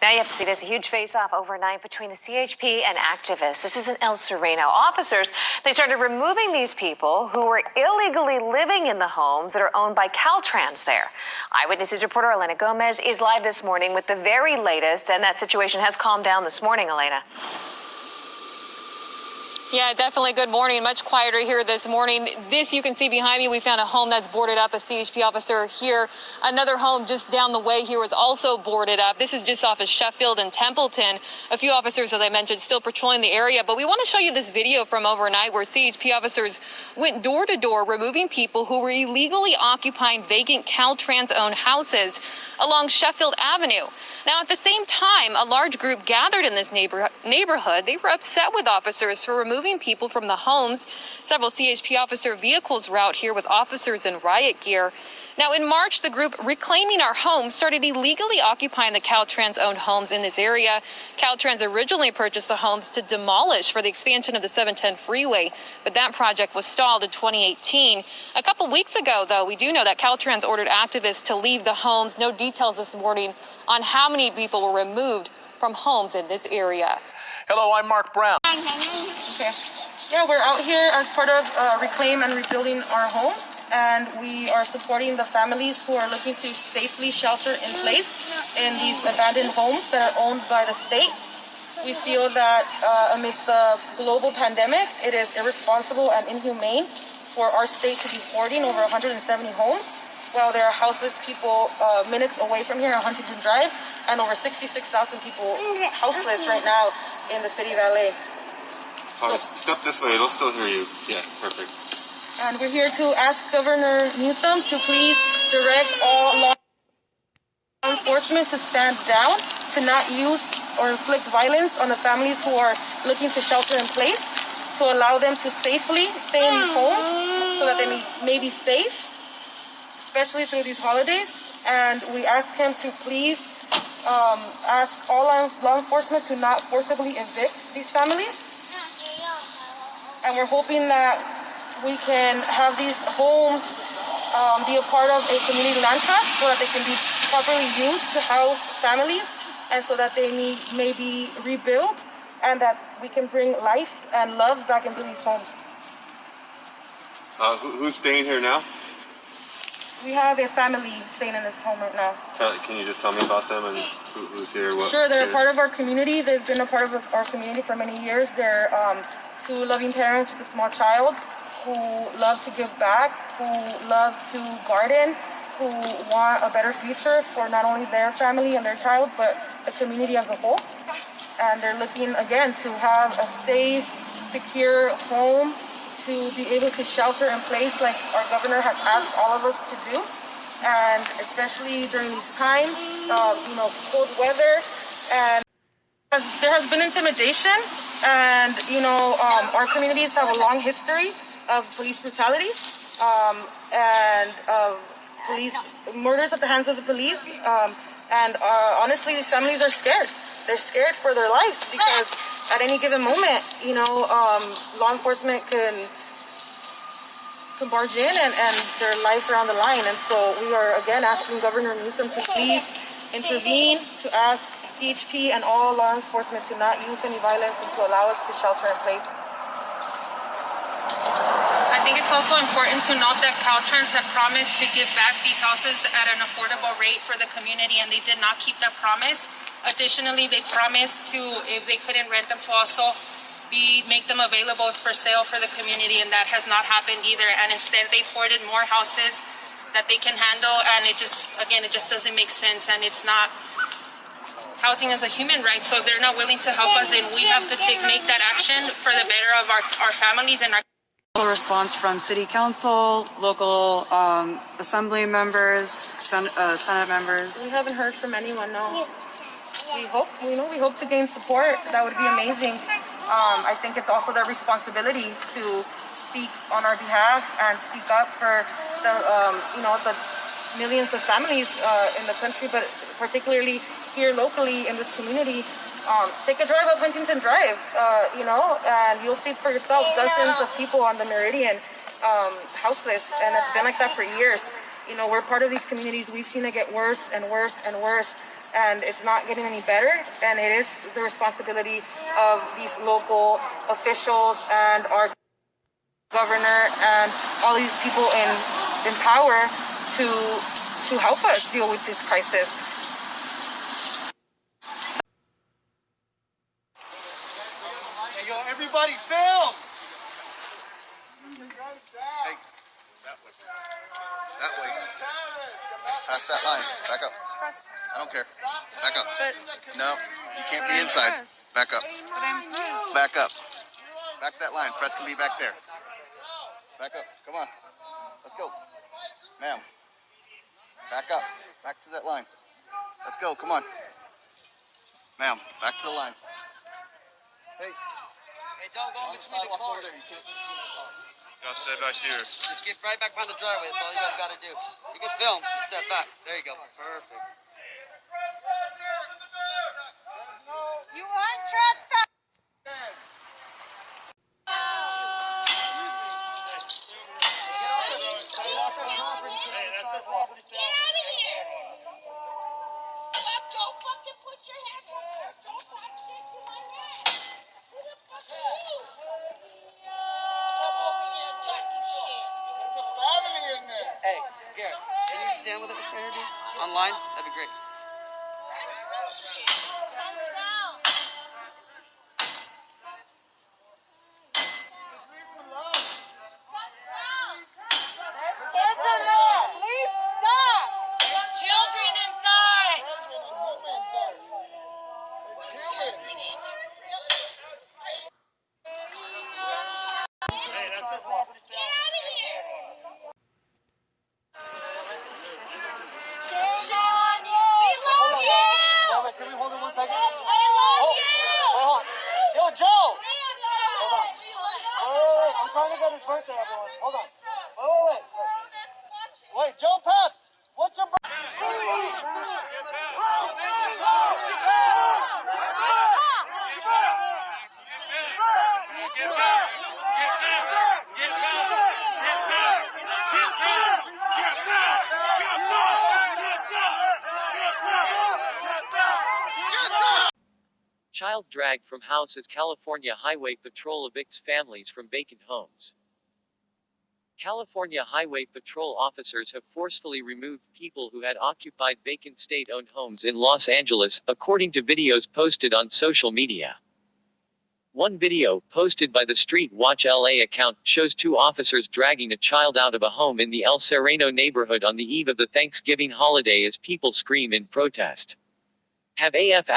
Now you have to see this, a huge face-off overnight between the CHP and activists. This is in El Sereno. Officers, they started removing these people who were illegally living in the homes that are owned by Caltrans there. Eyewitness News reporter Elena Gomez is live this morning with the very latest, and that situation has calmed down this morning, Elena. Yeah, definitely. Good morning. Much quieter here this morning. This you can see behind me. We found a home that's boarded up. A CHP officer here. Another home just down the way here was also boarded up. This is just off of Sheffield and Templeton. A few officers, as I mentioned, still patrolling the area. But we want to show you this video from overnight where CHP officers went door to door removing people who were illegally occupying vacant Caltrans-owned houses along Sheffield Avenue. Now, at the same time, a large group gathered in this neighborhood. They were upset with officers for removing people from the homes. Several CHP officer vehicles were out here with officers in riot gear. Now, in March, the group Reclaiming Our Homes started illegally occupying the Caltrans-owned homes in this area. Caltrans originally purchased the homes to demolish for the expansion of the 710 freeway, but that project was stalled in 2018. A couple weeks ago, though, we do know that Caltrans ordered activists to leave the homes. No details this morning on how many people were removed from homes in this area. Hello, I'm Mark Brown. Okay. Yeah, we're out here as part of Reclaim and Rebuilding Our Homes. And we are supporting the families who are looking to safely shelter in place in these abandoned homes that are owned by the state. We feel that amidst the global pandemic, it is irresponsible and inhumane for our state to be hoarding over 170 homes, while there are houseless people minutes away from here on Huntington Drive, and over 66,000 people houseless right now in the city of LA. Sorry, step this way, it'll still hear you. Yeah, perfect. And we're here to ask Governor Newsom to please direct all law enforcement to stand down, to not use or inflict violence on the families who are looking to shelter in place, to allow them to safely stay in these homes so that they may be safe, especially through these holidays. And we ask him to please ask all law enforcement to not forcibly evict these families. And we're hoping that we can have these homes be a part of a community land trust so that they can be properly used to house families, and so that they may be rebuilt, and that we can bring life and love back into these homes. Who's staying here now? We have a family staying in this home right now. Can you just tell me about them and who's here? Sure, they're a part of our community. They've been a part of our community for many years. They're two loving parents with a small child who love to give back, who love to garden, who want a better future for not only their family and their child, but the community as a whole. And they're looking, again, to have a safe, secure home, to be able to shelter in place like our governor has asked all of us to do. And especially during these times, cold weather, and there has been intimidation, and our communities have a long history of police brutality and police murders at the hands of the police. And honestly, these families are scared. They're scared for their lives because at any given moment, law enforcement can barge in and their lives are on the line. And so we are again asking Governor Newsom to please intervene, to ask CHP and all law enforcement to not use any violence and to allow us to shelter in place. I think it's also important to note that Caltrans had promised to give back these houses at an affordable rate for the community, and they did not keep that promise. Additionally, they promised to, if they couldn't rent them, to also make them available for sale for the community, and that has not happened either. And instead, they've hoarded more houses that they can handle, and it just doesn't make sense, and it's not. Housing is a human right, so if they're not willing to help us, then we have to make that action for the better of our families and our. Response from City Council, local Assembly members, Senate members. We haven't heard from anyone. No. We hope to gain support. That would be amazing. I think it's also their responsibility to speak on our behalf and speak up for the millions of families in the country, but particularly here locally in this community. Take a drive up Huntington Drive, and you'll see for yourself dozens of people on the Meridian houseless, and it's been like that for years. We're part of these communities. We've seen it get worse and worse and worse. and it's not getting any better. And it is the responsibility of these local officials and our governor and all these people in power to help us deal with this crisis. Hey, yo, everybody film! Hey, that way. That way. Past that line. Back up. I don't care. Back up. No, you can't be inside. Back up. Back up. Back that line. Press can be back there. Back up. Come on. Let's go. Ma'am. Back up. Back to that line. Let's go. Come on. Ma'am. Back to the line. Hey. Hey, don't go between the cars. I'll stay back here. Just get right back behind the driveway. That's all you guys got to do. You can film. Just step back. There you go. Perfect. You are trespassing. Don't fucking put your hands up there. Don't talk shit to my man. Who the fuck are you? Come over here talking shit. There's a family in there. Hey, Garrett, can you stand with us right here? Online? That'd be great. Shit. Come down. Please stop. Children inside. Sean, we love you. Can we hold it 1 second? I love you. Hold on. Yo, Joe! I'm trying to get his birthday, everyone. Hold on. Wait. Wait, Joe Peps! What's your birthday? Child dragged from house as California Highway Patrol evicts families from vacant homes. California Highway Patrol officers have forcefully removed people who had occupied vacant state-owned homes in Los Angeles, according to videos posted on social media. One video, posted by the Street Watch LA account, shows two officers dragging a child out of a home in the El Sereno neighborhood on the eve of the Thanksgiving holiday as people scream in protest. Have AF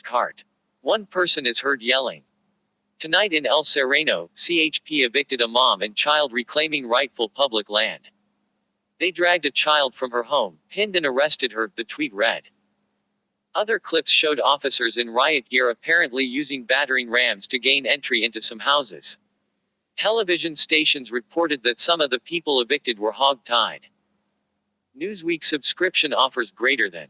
heart. One person is heard yelling. Tonight in El Sereno, CHP evicted a mom and child reclaiming rightful public land. They dragged a child from her home, pinned and arrested her, the tweet read. Other clips showed officers in riot gear apparently using battering rams to gain entry into some houses. Television stations reported that some of the people evicted were hog-tied. Newsweek subscription offers greater than.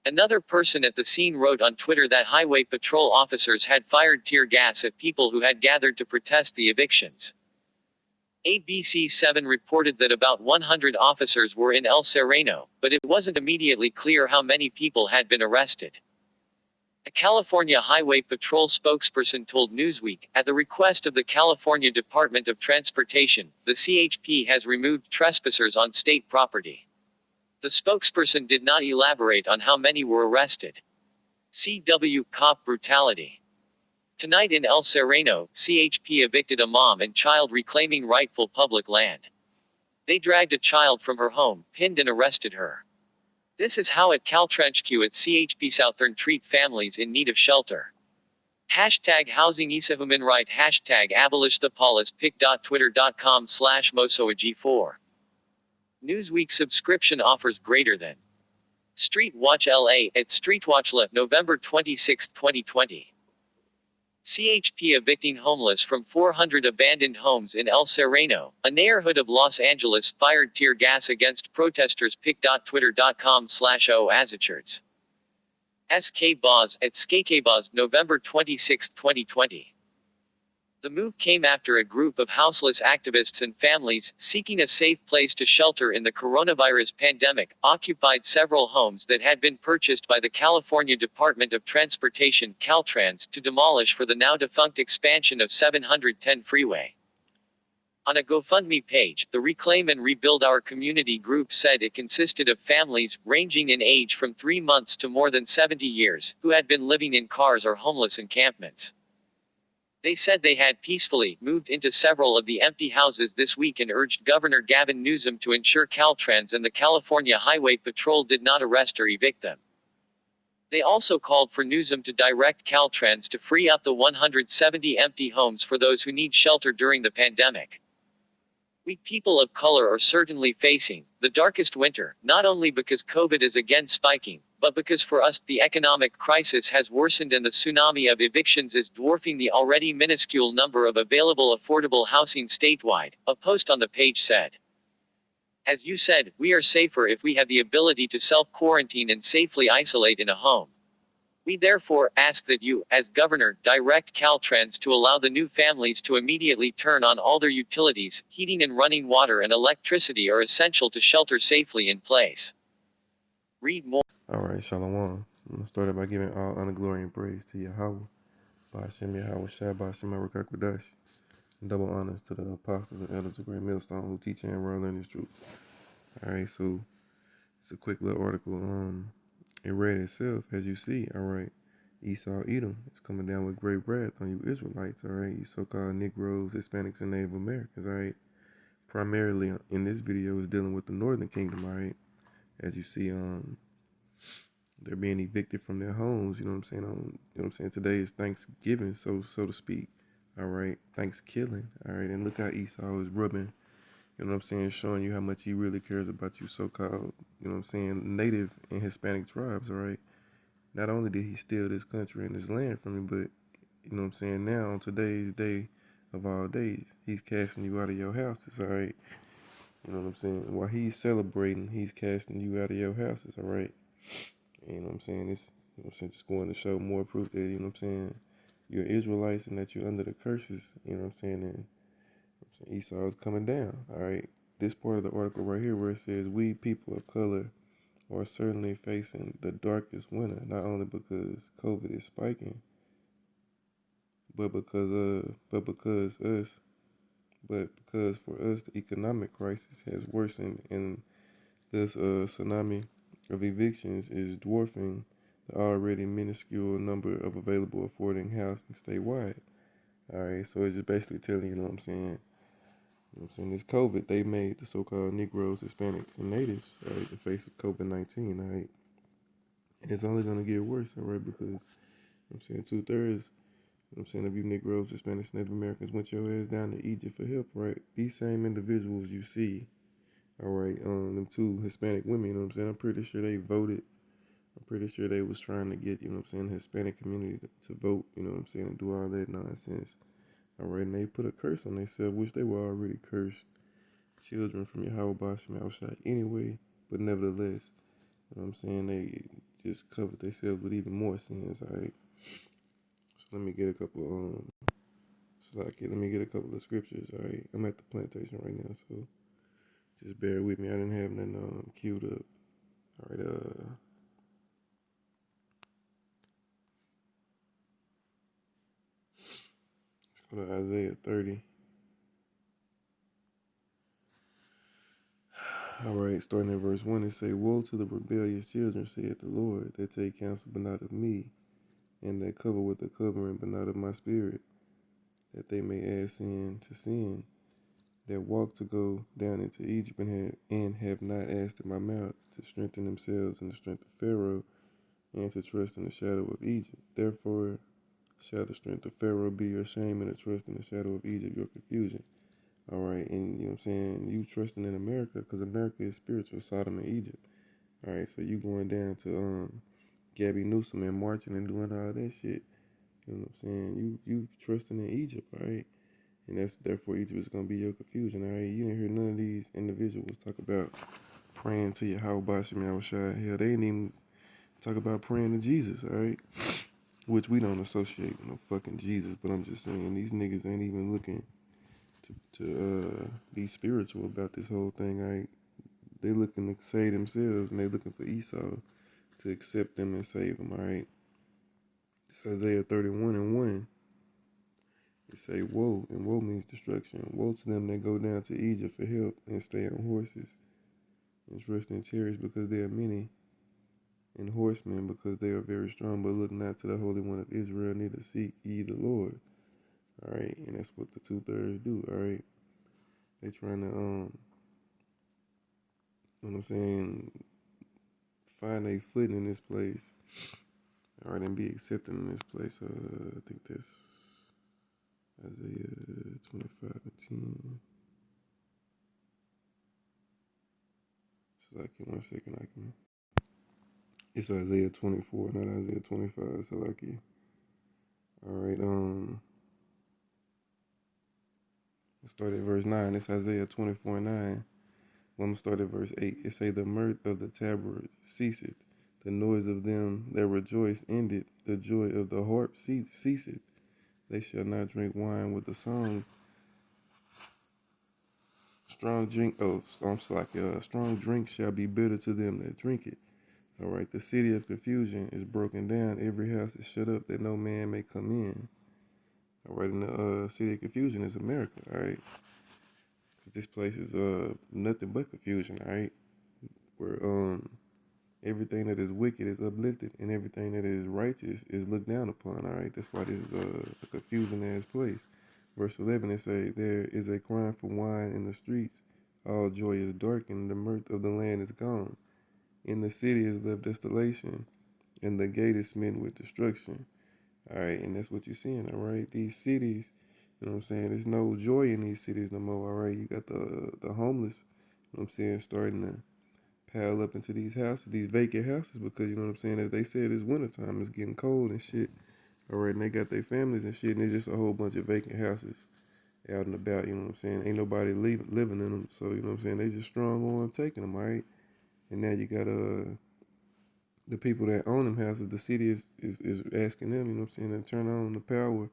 Another person at the scene wrote on Twitter that Highway Patrol officers had fired tear gas at people who had gathered to protest the evictions. ABC7 reported that about 100 officers were in El Sereno, but it wasn't immediately clear how many people had been arrested. A California Highway Patrol spokesperson told Newsweek, at the request of the California Department of Transportation, the CHP has removed trespassers on state property. The spokesperson did not elaborate on how many were arrested. CW Cop brutality. Tonight in El Sereno, CHP evicted a mom and child reclaiming rightful public land. They dragged a child from her home, pinned and arrested her. This is how at CalTrenchQ at CHP Southern treat families in need of shelter. Hashtag housing isa human right. Hashtag abolish the police. pic.twitter.com/mosoag4. Newsweek subscription offers greater than. Street Watch LA at Streetwatchla, November 26, 2020. CHP evicting homeless from 400 abandoned homes in El Sereno, a neighborhood of Los Angeles, fired tear gas against protesters. pic.twitter.com/oazichards. SK Boz at SKKBoz, November 26, 2020. The move came after a group of houseless activists and families, seeking a safe place to shelter in the coronavirus pandemic, occupied several homes that had been purchased by the California Department of Transportation, Caltrans, to demolish for the now-defunct expansion of 710 freeway. On a GoFundMe page, the Reclaim and Rebuild Our Community group said it consisted of families, ranging in age from 3 months to more than 70 years, who had been living in cars or homeless encampments. They said they had peacefully moved into several of the empty houses this week and urged Governor Gavin Newsom to ensure Caltrans and the California Highway Patrol did not arrest or evict them. They also called for Newsom to direct Caltrans to free up the 170 empty homes for those who need shelter during the pandemic. We people of color are certainly facing the darkest winter, not only because COVID is again spiking, but because for us, the economic crisis has worsened and the tsunami of evictions is dwarfing the already minuscule number of available affordable housing statewide, a post on the page said. As you said, we are safer if we have the ability to self-quarantine and safely isolate in a home. We therefore ask that you, as governor, direct Caltrans to allow the new families to immediately turn on all their utilities. Heating and running water and electricity are essential to shelter safely in place. Read more. All right, Shalom. I'm going to start by giving all honor, glory, and praise to Yahweh. Ba'ashem Yahweh Shai, Ba'ashem Arakakwadash. Double honors to the apostles and elders of Great Millstone who teach and run in this truth. All right, so it's a quick little article. It read itself, as you see. All right, Esau Edom is coming down with great wrath on you Israelites. All right, you so-called Negroes, Hispanics, and Native Americans. All right, primarily in this video is dealing with the Northern Kingdom. All right, as you see, they're being evicted from their homes. You know what I'm saying? You know what I'm saying? Today is Thanksgiving, so to speak. All right, Thanksgiving. All right, and look how Esau is rubbing. You know what I'm saying? Showing you how much he really cares about you so-called, you know what I'm saying, Native and Hispanic tribes, all right? Not only did he steal this country and this land from you, but, you know what I'm saying, now on today's day of all days, he's casting you out of your houses, all right? You know what I'm saying? While he's celebrating, he's casting you out of your houses, all right? You know what I'm saying? It's, you know what I'm saying, just going to show more proof that, you know what I'm saying, you're Israelites and that you're under the curses, you know what I'm saying, and Esau is coming down, all right? This part of the article right here where it says, we people of color are certainly facing the darkest winter, not only because COVID is spiking, but because for us, the economic crisis has worsened and this tsunami of evictions is dwarfing the already minuscule number of available affording housing statewide. All right, so it's just basically telling you, you know what I'm saying? You know what I'm saying? This COVID, they made the so-called Negroes, Hispanics, and Natives, all right, the face of COVID-19, all right? And it's only going to get worse, all right, because, you know what I'm saying, 2/3, you know what I'm saying, of you Negroes, Hispanics, Native Americans went your ass down to Egypt for help, right? These same individuals you see, all right, them two Hispanic women, you know what I'm saying, I'm pretty sure they voted. I'm pretty sure they was trying to get, you know what I'm saying, the Hispanic community to vote, you know what I'm saying, and do all that nonsense. All right, and they put a curse on themselves, which they were already cursed children from Yahweh Bashim Al anyway, but nevertheless, you know what I'm saying, they just covered themselves with even more sins, all right? So let me get a couple, let me get a couple of scriptures, all right? I'm at the plantation right now, so just bear with me. I didn't have nothing queued up. All right, let's go to Isaiah 30. All right, starting at verse 1, it say, woe to the rebellious children, saith the Lord, that take counsel but not of me, and that cover with the covering but not of my spirit, that they may add sin to sin, that walk to go down into Egypt and have not asked at my mouth, to strengthen themselves in the strength of Pharaoh, and to trust in the shadow of Egypt. Therefore shall the strength of Pharaoh be your shame, and the trust in the shadow of Egypt your confusion. All right, and you know what I'm saying, you trusting in America, because America is spiritual Sodom and Egypt. All right, so you going down to Gabby Newsom and marching and doing all that shit. You know what I'm saying? You trusting in Egypt, all right? And that's therefore Egypt is gonna be your confusion, all right? You didn't hear none of these individuals talk about praying to Yahweh Bashim Yahushua. Hell, they didn't even talk about praying to Jesus, all right? which we don't associate with no fucking Jesus, but I'm just saying these niggas ain't even looking to be spiritual about this whole thing, right? They looking to save themselves, and they looking for Esau to accept them and save them, all right? It's Isaiah 31:1. It say, woe, and woe means destruction. Woe to them that go down to Egypt for help and stay on horses and trust in chariots because they are many, and horsemen because they are very strong, but look not to the Holy One of Israel, neither seek ye the Lord. All right, and that's what the 2/3 do. All right, they trying to you know what I'm saying, find a footing in this place. All right, and be accepted in this place. I think that's Isaiah 25:10. So like, one second, I can. It's Isaiah 24, not Isaiah 25. So like, all right, let's start at verse 9. It's Isaiah 24:9. Well, I'm gonna start at verse 8. It say, the mirth of the tabrets ceaseth, the noise of them that rejoice ended, the joy of the harp ceaseth. They shall not drink wine with the song. Strong drink, strong drink shall be bitter to them that drink it. All right, the city of confusion is broken down. Every house is shut up that no man may come in. All right, and the city of confusion is America. All right, this place is nothing but confusion. All right, where everything that is wicked is uplifted, and everything that is righteous is looked down upon. All right, that's why this is a confusing ass place. Verse 11, it say, there is a crying for wine in the streets. All joy is darkened, the mirth of the land is gone. In the city is left desolation, and the gate is smitten with destruction. All right, and that's what you're seeing. All right, these cities, you know what I'm saying? There's no joy in these cities no more. All right, you got the homeless, you know what I'm saying, starting to pile up into these houses, these vacant houses, because, you know what I'm saying, as they said, it's wintertime, it's getting cold and shit. All right, and they got their families and shit, and it's just a whole bunch of vacant houses out and about, you know what I'm saying? Ain't nobody living in them, so, you know what I'm saying, they just strong on taking them, all right? And now you got the people that own them houses, the city is asking them, you know what I'm saying, to turn on the power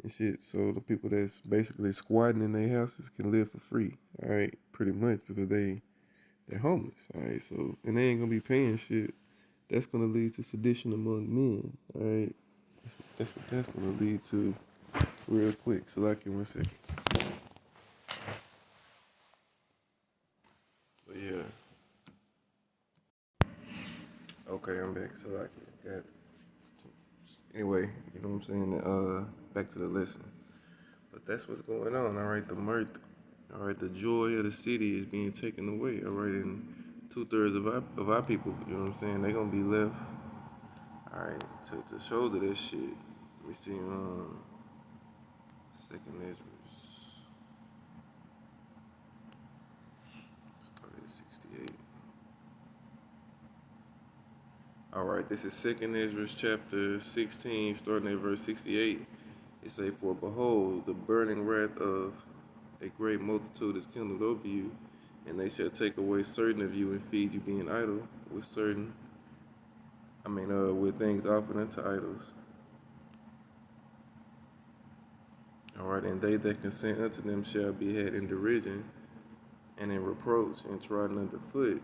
and shit, so the people that's basically squatting in their houses can live for free, all right, pretty much, because they're homeless, all right, so, and they ain't gonna be paying shit. That's gonna lead to sedition among men, all right? That's what that's gonna lead to real quick. So, like, in 1 second. But yeah. Okay, I'm back. So, like, got. Anyway, you know what I'm saying? Back to the lesson. But that's what's going on, all right? The mirth, all right? The joy of the city is being taken away, all right? And 2/3 of our people, you know what I'm saying? They're gonna be left, all right, to shoulder this shit. Let me see, second Ezra's. Started at 68. All right, this is second Ezra chapter 16, starting at verse 68. It say, for behold, the burning wrath of a great multitude is kindled over you, and they shall take away certain of you and feed you being idle with with things offered unto idols. All right, and they that consent unto them shall be had in derision and in reproach and trodden under foot,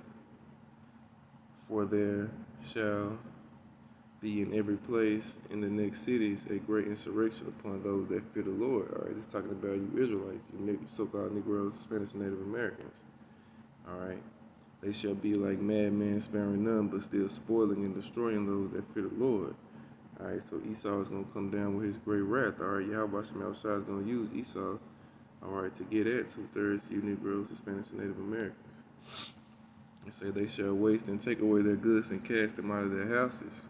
for there shall be in every place in the next cities a great insurrection upon those that fear the Lord. All right, it's talking about you Israelites, you so-called Negroes, Hispanics, and Native Americans. All right, they shall be like madmen, sparing none, but still spoiling and destroying those that fear the Lord. All right, so Esau is going to come down with his great wrath. All right, Yahweh Shemel Shah is going to use Esau, all right, to get at 2/3 you Negroes, Hispanics, and Native Americans. And say they shall waste and take away their goods and cast them out of their houses.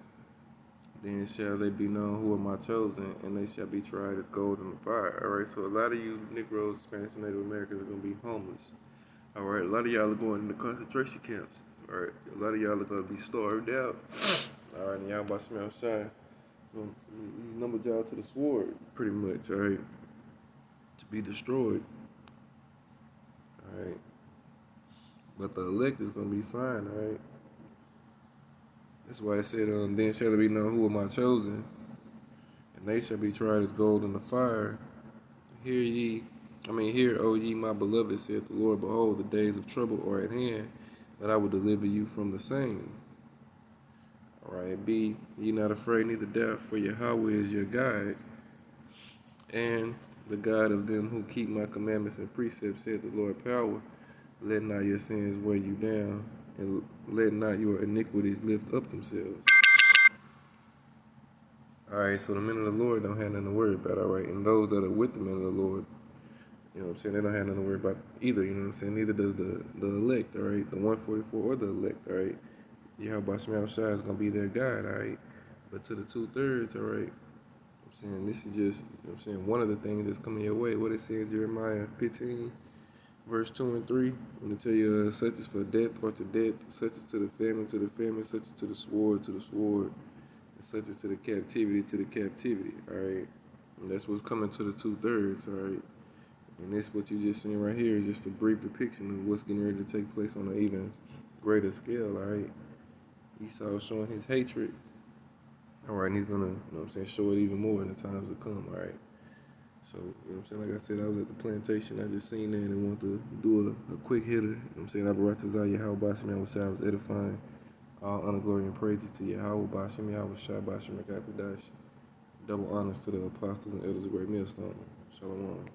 Then shall they be known who are my chosen, and they shall be tried as gold in the fire. All right, so a lot of you Negroes, Hispanics, and Native Americans are going to be homeless. All right, a lot of y'all are going into concentration camps. All right, a lot of y'all are going to be starved out. All right, and y'all about to smell shy. So he's numbered y'all to the sword, pretty much, all right, to be destroyed. All right, but the elect is going to be fine, all right. That's why I said, then shall it be known who are my chosen. and they shall be tried as gold in the fire. Hear, O ye my beloved, saith the Lord, behold, the days of trouble are at hand, that I will deliver you from the same. Alright, be ye not afraid, neither doubt, for Yahweh is your guide, and the God of them who keep my commandments and precepts, saith the Lord power. Let not your sins weigh you down, and let not your iniquities lift up themselves. Alright, so the men of the Lord don't have nothing to worry about, alright? And those that are with the men of the Lord, you know what I'm saying, they don't have nothing to worry about either, you know what I'm saying? Neither does the elect, alright? The 144 or the elect, alright? Yahweh Shema Shai is going to be their guide, alright? But to the 2/3, alright? I'm saying this is just, you know what I'm saying, one of the things that's coming your way. What it said in Jeremiah 15, verse 2 and 3, when it tell you, such is for death or to death, such is to the famine, such is to the sword, and such is to the captivity, alright? And that's what's coming to the 2/3, alright? And this, what you just seen right here, is just a brief depiction of what's getting ready to take place on an even greater scale, alright? Esau showing his hatred, alright, and he's gonna, you know what I'm saying, show it even more in the times to come, alright? So, you know what I'm saying, like I said, I was at the plantation, I just seen that and wanted to do a quick hitter, you know what I'm saying, I brought to Zayah Yahweh Bashim Yahweh was edifying. All honor, glory, and praises to Yahweh Bashim Yahweh Shai Bashim Rakakudash. Double honors to the apostles and elders of Great Millstone. Shalom.